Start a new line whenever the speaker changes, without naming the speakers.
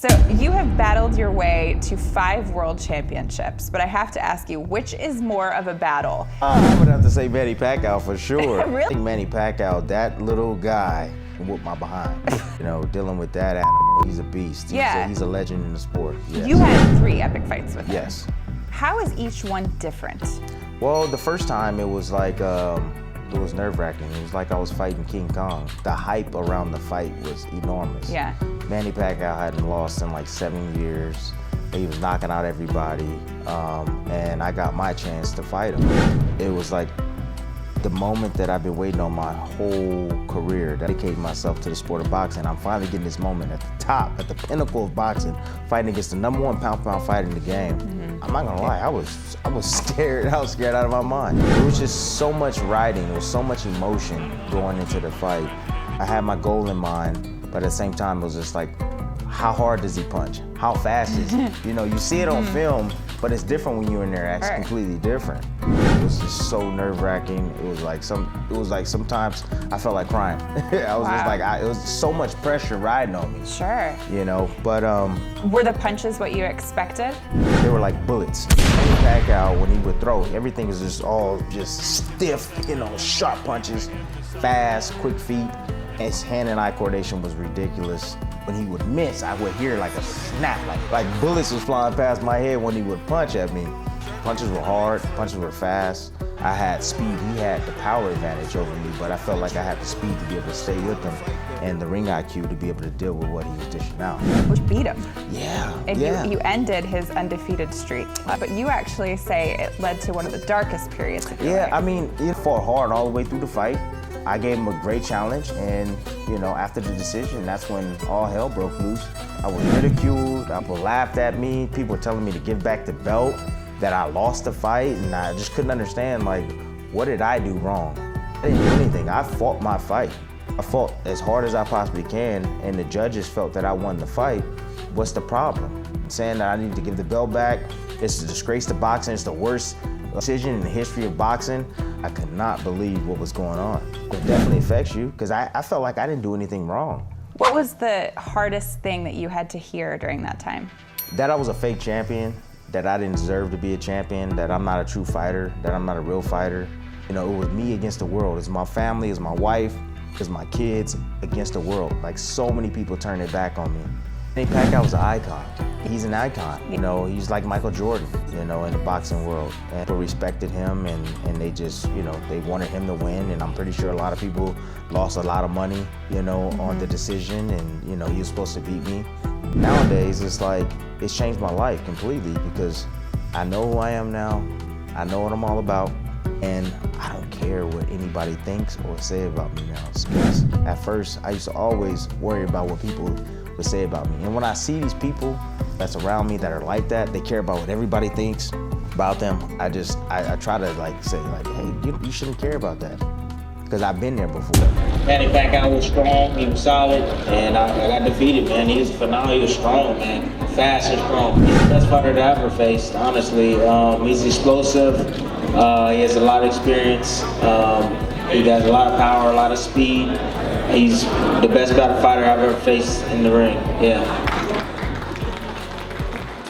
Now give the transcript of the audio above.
So you have battled your way to 5 world championships, but I have to ask you, which is more of a battle?
I would have to say Manny Pacquiao for sure.
Really?
I think Manny Pacquiao, that little guy, can whoop my behind. You know, dealing with that animal, he's a beast. He's a legend in the sport. Yes.
You had 3 epic fights with him.
Yes.
How is each one different?
Well, the first time it was like, it was nerve-wracking. It was like I was fighting King Kong. The hype around the fight was enormous.
Yeah.
Manny Pacquiao hadn't lost in like 7 years. He was knocking out everybody, and I got my chance to fight him. It was like the moment that I've been waiting on my whole career, dedicating myself to the sport of boxing. I'm finally getting this moment at the top, at the pinnacle of boxing, fighting against the #1 pound-for-pound fighter in the game. I'm not gonna lie, I was scared. I was scared out of my mind. It was just so much riding. There was so much emotion going into the fight. I had my goal in mind, but at the same time, it was just like, how hard does he punch? How fast is he? You know, you see it on film, but it's different when you're in there. It's completely different. It was just so nerve-wracking. It was like sometimes I felt like crying. I was just like, it was so much pressure riding on me.
Sure.
You know, but
were the punches what you expected?
They were like bullets. Manny Pacquiao, when he would throw, everything was just all stiff, you know, sharp punches, fast, quick feet. His hand and eye coordination was ridiculous. When he would miss, I would hear like a snap, like bullets was flying past my head when he would punch at me. Punches were hard, punches were fast. I had speed, he had the power advantage over me, but I felt like I had the speed to be able to stay with him and the ring IQ to be able to deal with what he was dishing out.
Which beat him.
Yeah,
And you ended his undefeated streak. But you actually say it led to one of the darkest periods of your life.
I mean, he fought hard all the way through the fight. I gave him a great challenge, and you know, after the decision, that's when all hell broke loose. I was ridiculed, people laughed at me, people were telling me to give back the belt, that I lost the fight, and I just couldn't understand, like, what did I do wrong? I didn't do anything, I fought my fight. I fought as hard as I possibly can, and the judges felt that I won the fight. What's the problem? Saying that I need to give the belt back, it's a disgrace to boxing, it's the worst decision in the history of boxing. I could not believe what was going on. It definitely affects you, because I felt like I didn't do anything wrong.
What was the hardest thing that you had to hear during that time?
That I was a fake champion, that I didn't deserve to be a champion, that I'm not a true fighter, that I'm not a real fighter. You know, it was me against the world. It's my family, it's my wife, it's my kids against the world. Like, so many people turned their back on me. Manny Pacquiao was an icon. He's an icon. You know, he's like Michael Jordan, you know, in the boxing world. And people respected him, and they just, you know, they wanted him to win. And I'm pretty sure a lot of people lost a lot of money, you know, on the decision. And, you know, he was supposed to beat me. Nowadays, it's like, it's changed my life completely, because I know who I am now. I know what I'm all about. And I don't care what anybody thinks or say about me now. Because at first, I used to always worry about what people would say about me. And when I see these people that's around me that are like that, they care about what everybody thinks about them, I try to like say like, hey, you shouldn't care about that. Because I've been there before.
Manny Pacquiao was strong, he was solid, and I got defeated, man. He was phenomenal, he was strong, man. Fast and strong. He's the best fighter that I ever faced, honestly. He's explosive, he has a lot of experience, he has a lot of power, a lot of speed. He's the best fighter I've ever faced in the ring, yeah.